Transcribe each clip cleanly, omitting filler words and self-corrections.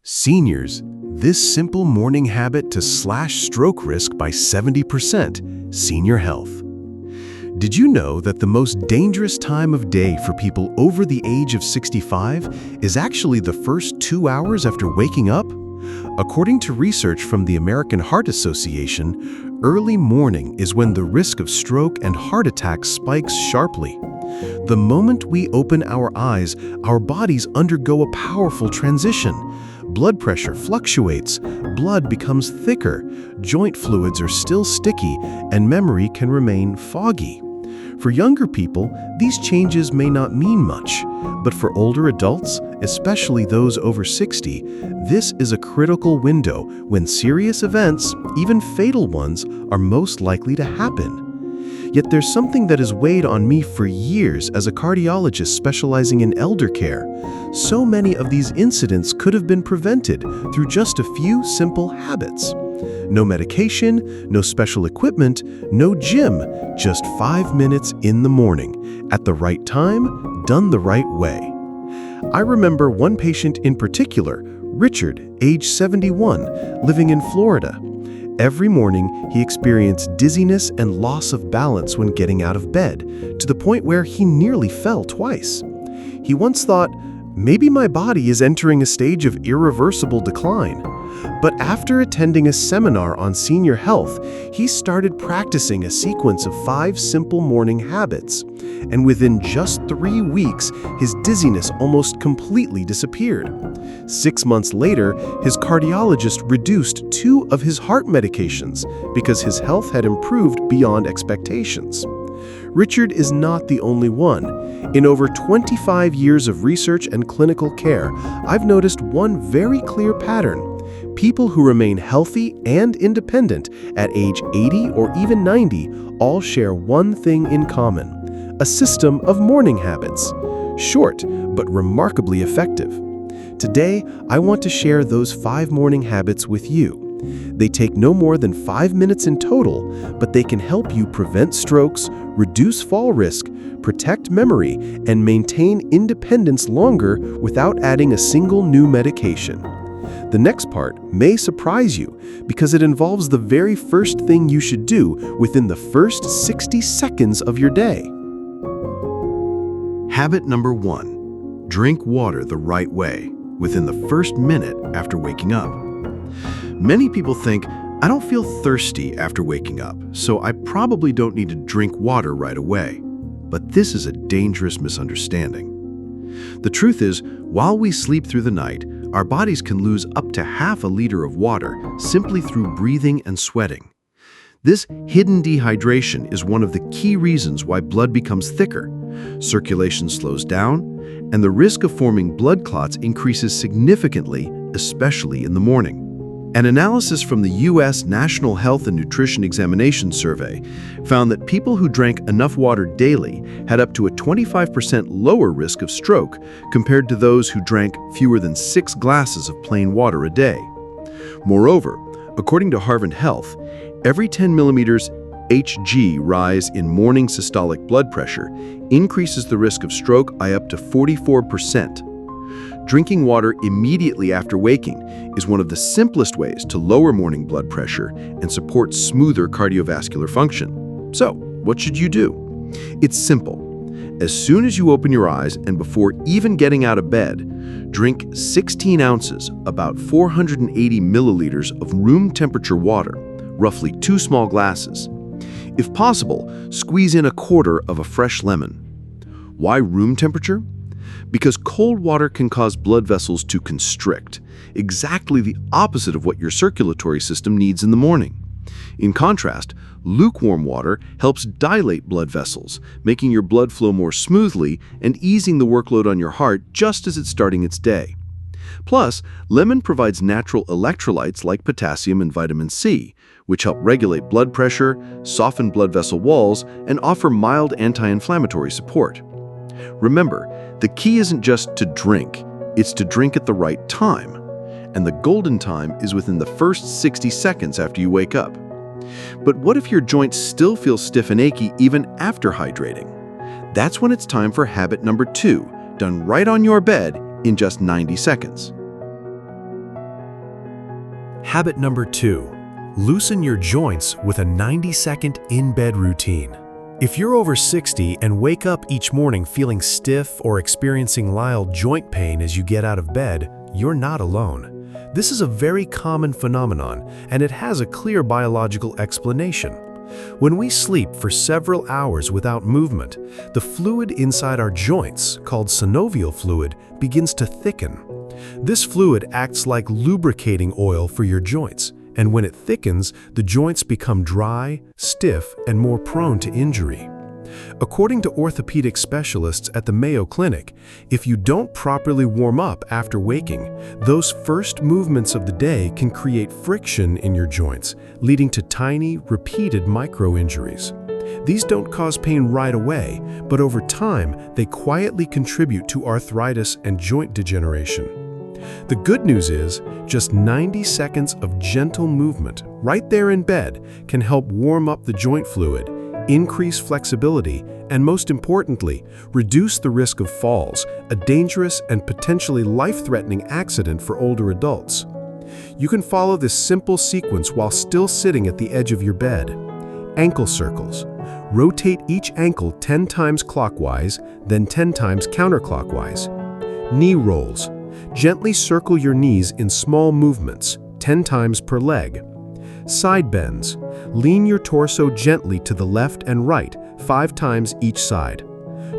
Seniors, this simple morning habit to slash stroke risk by 70%, senior health. Did you know that the most dangerous time of day for people over the age of 65 is actually the first 2 hours after waking up? According to research from the American Heart Association, early morning is when the risk of stroke and heart attack spikes sharply. The moment we open our eyes, our bodies undergo a powerful transition. Blood pressure fluctuates, blood becomes thicker, joint fluids are still sticky, and memory can remain foggy. For younger people, these changes may not mean much, but for older adults, especially those over 60, this is a critical window when serious events, even fatal ones, are most likely to happen. Yet there's something that has weighed on me for years as a cardiologist specializing in elder care. So many of these incidents could have been prevented through just a few simple habits. No medication, no special equipment, no gym, just 5 minutes in the morning, at the right time, done the right way. I remember one patient in particular, Richard, age 71, living in Florida. Every morning, he experienced dizziness and loss of balance when getting out of bed, to the point where he nearly fell twice. He once thought, maybe my body is entering a stage of irreversible decline. But after attending a seminar on senior health, he started practicing a sequence of 5 simple morning habits. And within just 3 weeks, his dizziness almost completely disappeared. 6 months later, his cardiologist reduced 2 of his heart medications because his health had improved beyond expectations. Richard is not the only one. In over 25 years of research and clinical care, I've noticed one very clear pattern. People who remain healthy and independent at age 80 or even 90 all share one thing in common: a system of morning habits. Short, but remarkably effective. Today, I want to share those 5 morning habits with you. They take no more than 5 minutes in total, but they can help you prevent strokes, reduce fall risk, protect memory, and maintain independence longer without adding a single new medication. The next part may surprise you because it involves the very first thing you should do within the first 60 seconds of your day. Habit number 1. Drink water the right way within the first minute after waking up. Many people think, I don't feel thirsty after waking up, so I probably don't need to drink water right away. But this is a dangerous misunderstanding. The truth is, while we sleep through the night, our bodies can lose up to half a liter of water simply through breathing and sweating. This hidden dehydration is one of the key reasons why blood becomes thicker, circulation slows down, and the risk of forming blood clots increases significantly, especially in the morning. An analysis from the U.S. National Health and Nutrition Examination Survey found that people who drank enough water daily had up to a 25% lower risk of stroke compared to those who drank fewer than 6 glasses of plain water a day. Moreover, according to Harvard Health, every 10 millimeters Hg rise in morning systolic blood pressure increases the risk of stroke by up to 44%. Drinking water immediately after waking is one of the simplest ways to lower morning blood pressure and support smoother cardiovascular function. So, what should you do? It's simple. As soon as you open your eyes and before even getting out of bed, drink 16 ounces, about 480 milliliters of room temperature water, roughly 2 small glasses. If possible, squeeze in a quarter of a fresh lemon. Why room temperature? Because cold water can cause blood vessels to constrict, exactly the opposite of what your circulatory system needs in the morning. In contrast, lukewarm water helps dilate blood vessels, making your blood flow more smoothly and easing the workload on your heart just as it's starting its day. Plus, lemon provides natural electrolytes like potassium and vitamin C, which help regulate blood pressure, soften blood vessel walls, and offer mild anti-inflammatory support. Remember, the key isn't just to drink, it's to drink at the right time. And the golden time is within the first 60 seconds after you wake up. But what if your joints still feel stiff and achy even after hydrating? That's when it's time for habit number 2, done right on your bed in just 90 seconds. Habit number 2. Loosen your joints with a 90-second in-bed routine. If you're over 60 and wake up each morning feeling stiff or experiencing mild joint pain as you get out of bed, you're not alone. This is a very common phenomenon, and it has a clear biological explanation. When we sleep for several hours without movement, the fluid inside our joints, called synovial fluid, begins to thicken. This fluid acts like lubricating oil for your joints, and when it thickens, the joints become dry, stiff, and more prone to injury. According to orthopedic specialists at the Mayo Clinic, if you don't properly warm up after waking, those first movements of the day can create friction in your joints, leading to tiny, repeated micro-injuries. These don't cause pain right away, but over time, they quietly contribute to arthritis and joint degeneration. The good news is, just 90 seconds of gentle movement right there in bed can help warm up the joint fluid, increase flexibility, and most importantly, reduce the risk of falls, a dangerous and potentially life-threatening accident for older adults. You can follow this simple sequence while still sitting at the edge of your bed. Ankle circles. Rotate each ankle 10 times clockwise, then 10 times counterclockwise. Knee rolls. Gently circle your knees in small movements, 10 times per leg. Side bends. Lean your torso gently to the left and right, 5 times each side.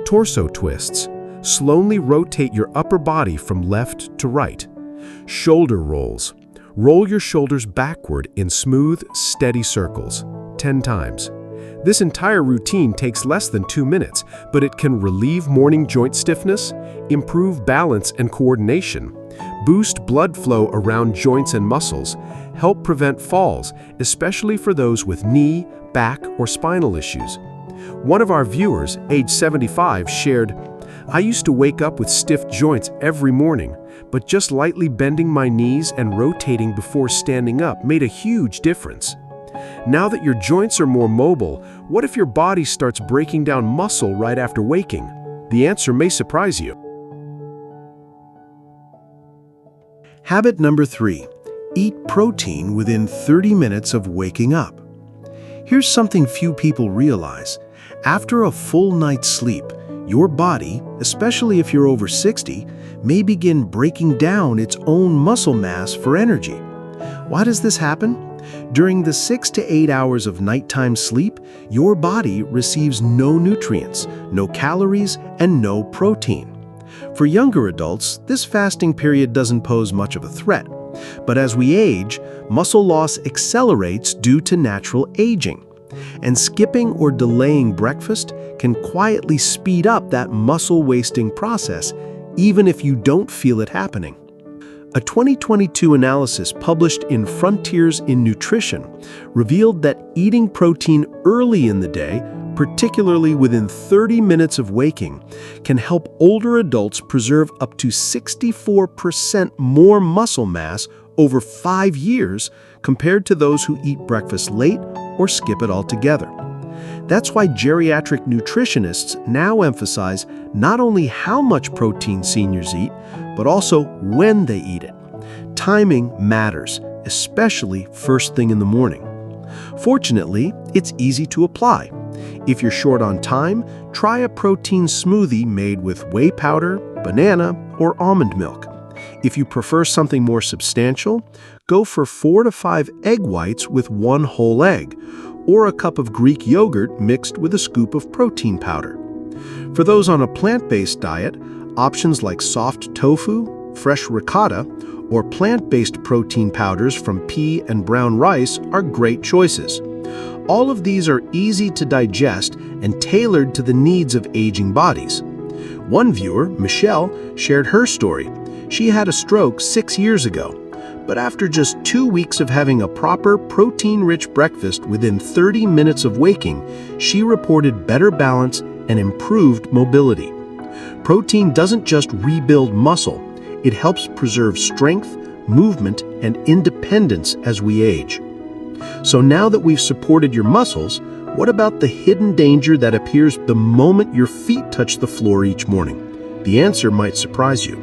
Torso twists. Slowly rotate your upper body from left to right. Shoulder rolls. Roll your shoulders backward in smooth, steady circles, 10 times. This entire routine takes less than 2 minutes, but it can relieve morning joint stiffness, improve balance and coordination, boost blood flow around joints and muscles, help prevent falls, especially for those with knee, back, or spinal issues. One of our viewers, age 75, shared, "I used to wake up with stiff joints every morning, but just lightly bending my knees and rotating before standing up made a huge difference." Now that your joints are more mobile, what if your body starts breaking down muscle right after waking? The answer may surprise you. Habit number 3. Eat protein within 30 minutes of waking up. Here's something few people realize. After a full night's sleep, your body, especially if you're over 60, may begin breaking down its own muscle mass for energy. Why does this happen? During the 6 to 8 hours of nighttime sleep, your body receives no nutrients, no calories, and no protein. For younger adults, this fasting period doesn't pose much of a threat. But as we age, muscle loss accelerates due to natural aging. And skipping or delaying breakfast can quietly speed up that muscle-wasting process, even if you don't feel it happening. A 2022 analysis published in Frontiers in Nutrition revealed that eating protein early in the day, particularly within 30 minutes of waking, can help older adults preserve up to 64% more muscle mass over 5 years compared to those who eat breakfast late or skip it altogether. That's why geriatric nutritionists now emphasize not only how much protein seniors eat, but also when they eat it. Timing matters, especially first thing in the morning. Fortunately, it's easy to apply. If you're short on time, try a protein smoothie made with whey powder, banana, or almond milk. If you prefer something more substantial, go for 4 to 5 egg whites with 1 whole egg, or a cup of Greek yogurt mixed with a scoop of protein powder. For those on a plant-based diet, options like soft tofu, fresh ricotta, or plant-based protein powders from pea and brown rice are great choices. All of these are easy to digest and tailored to the needs of aging bodies. One viewer, Michelle, shared her story. She had a stroke 6 years ago, but after just 2 weeks of having a proper protein-rich breakfast within 30 minutes of waking, she reported better balance and improved mobility. Protein doesn't just rebuild muscle, it helps preserve strength, movement, and independence as we age. So now that we've supported your muscles, what about the hidden danger that appears the moment your feet touch the floor each morning? The answer might surprise you.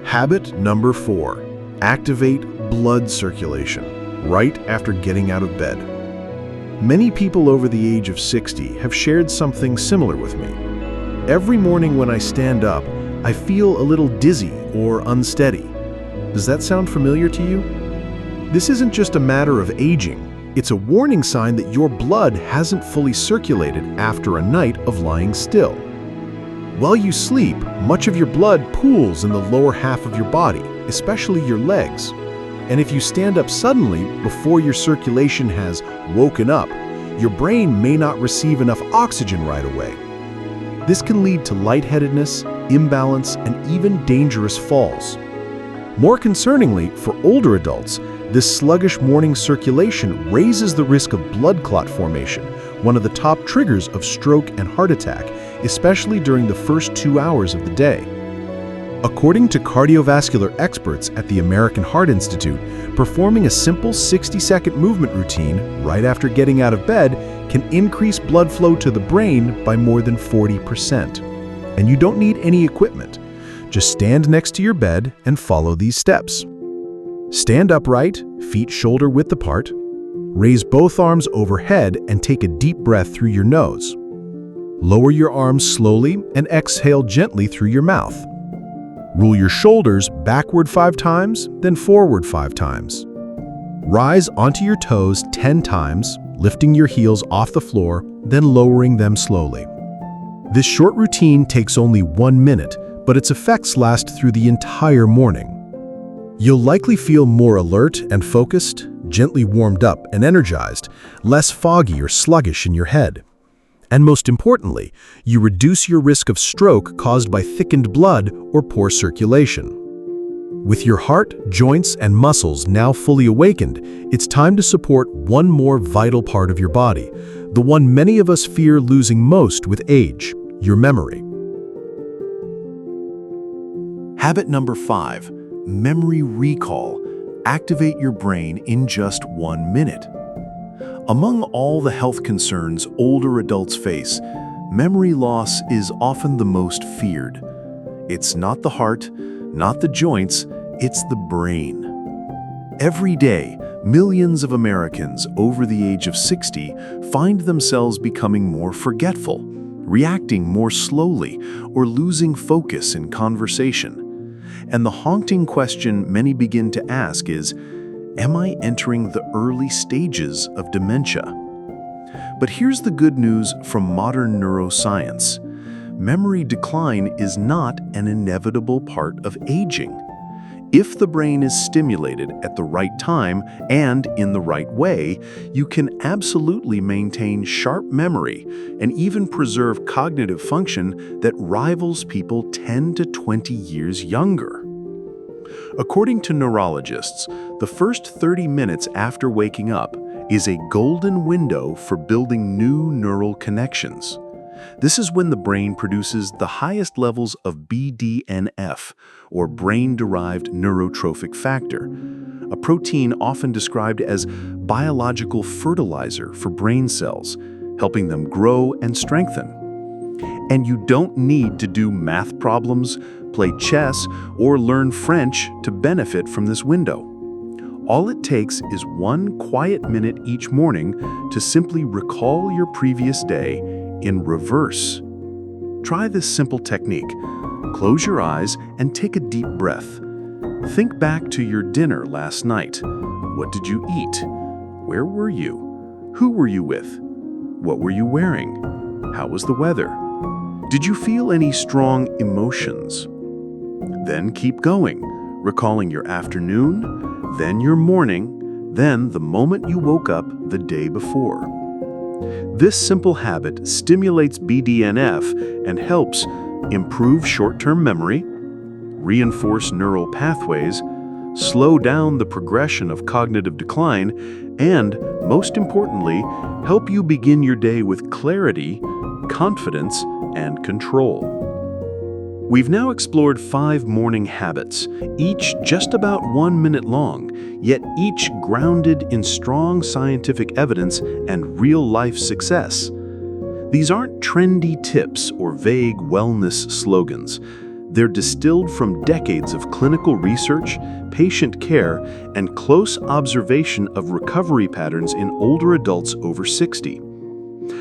Habit number 4. Activate blood circulation right after getting out of bed. Many people over the age of 60 have shared something similar with me. Every morning when I stand up, I feel a little dizzy or unsteady. Does that sound familiar to you? This isn't just a matter of aging. It's a warning sign that your blood hasn't fully circulated after a night of lying still. While you sleep, much of your blood pools in the lower half of your body, especially your legs. And if you stand up suddenly before your circulation has woken up, your brain may not receive enough oxygen right away. This can lead to lightheadedness, imbalance, and even dangerous falls. More concerningly, for older adults, this sluggish morning circulation raises the risk of blood clot formation, one of the top triggers of stroke and heart attack, especially during the first 2 hours of the day. According to cardiovascular experts at the American Heart Institute, performing a simple 60-second movement routine right after getting out of bed can increase blood flow to the brain by more than 40%. And you don't need any equipment. Just stand next to your bed and follow these steps. Stand upright, feet shoulder-width apart. Raise both arms overhead and take a deep breath through your nose. Lower your arms slowly and exhale gently through your mouth. Roll your shoulders backward 5 times, then forward 5 times. Rise onto your toes 10 times, lifting your heels off the floor, then lowering them slowly. This short routine takes only 1 minute, but its effects last through the entire morning. You'll likely feel more alert and focused, gently warmed up and energized, less foggy or sluggish in your head. And most importantly, you reduce your risk of stroke caused by thickened blood or poor circulation. With your heart, joints, and muscles now fully awakened, it's time to support one more vital part of your body, the one many of us fear losing most with age, your memory. Habit number 5, memory recall. Activate your brain in just 1 minute. Among all the health concerns older adults face, memory loss is often the most feared. It's not the heart, not the joints, it's the brain. Every day, millions of Americans over the age of 60 find themselves becoming more forgetful, reacting more slowly, or losing focus in conversation. And the haunting question many begin to ask is, am I entering the early stages of dementia? But here's the good news from modern neuroscience. Memory decline is not an inevitable part of aging. If the brain is stimulated at the right time and in the right way, you can absolutely maintain sharp memory and even preserve cognitive function that rivals people 10 to 20 years younger. According to neurologists, the first 30 minutes after waking up is a golden window for building new neural connections. This is when the brain produces the highest levels of BDNF, or brain-derived neurotrophic factor, a protein often described as biological fertilizer for brain cells, helping them grow and strengthen. And you don't need to do math problems, play chess, or learn French to benefit from this window. All it takes is 1 quiet minute each morning to simply recall your previous day in reverse. Try this simple technique. Close your eyes and take a deep breath. Think back to your dinner last night. What did you eat? Where were you? Who were you with? What were you wearing? How was the weather? Did you feel any strong emotions? Then keep going, recalling your afternoon, then your morning, then the moment you woke up the day before. This simple habit stimulates BDNF and helps improve short-term memory, reinforce neural pathways, slow down the progression of cognitive decline, and, most importantly, help you begin your day with clarity, confidence, and control. We've now explored 5 morning habits, each just about 1 minute long, yet each grounded in strong scientific evidence and real-life success. These aren't trendy tips or vague wellness slogans. They're distilled from decades of clinical research, patient care, and close observation of recovery patterns in older adults over 60.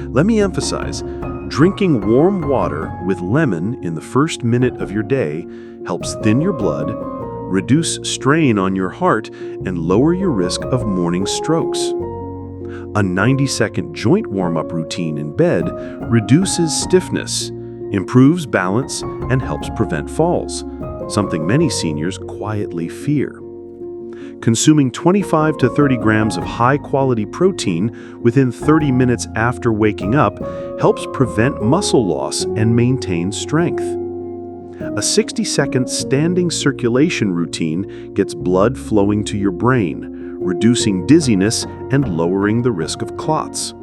Let me emphasize, drinking warm water with lemon in the first minute of your day helps thin your blood, reduce strain on your heart, and lower your risk of morning strokes. A 90-second joint warm-up routine in bed reduces stiffness, improves balance, and helps prevent falls, something many seniors quietly fear. Consuming 25 to 30 grams of high-quality protein within 30 minutes after waking up helps prevent muscle loss and maintain strength. A 60-second standing circulation routine gets blood flowing to your brain, reducing dizziness and lowering the risk of clots.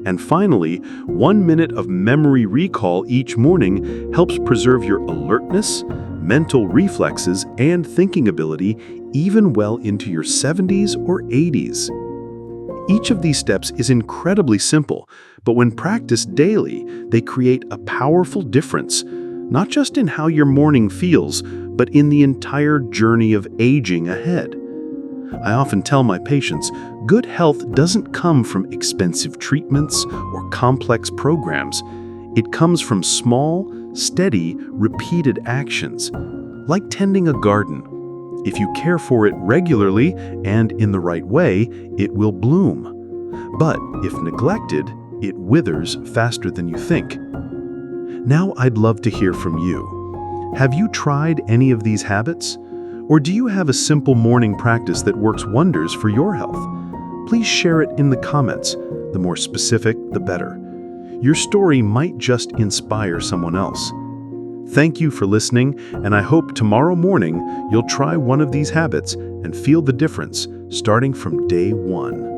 And finally, 1 minute of memory recall each morning helps preserve your alertness, mental reflexes, and thinking ability even well into your 70s or 80s. Each of these steps is incredibly simple, but when practiced daily, they create a powerful difference, not just in how your morning feels, but in the entire journey of aging ahead. I often tell my patients, good health doesn't come from expensive treatments or complex programs. It comes from small, steady, repeated actions, like tending a garden. If you care for it regularly and in the right way, it will bloom. But if neglected, it withers faster than you think. Now I'd love to hear from you. Have you tried any of these habits? Or do you have a simple morning practice that works wonders for your health? Please share it in the comments. The more specific, the better. Your story might just inspire someone else. Thank you for listening, and I hope tomorrow morning you'll try one of these habits and feel the difference starting from day one.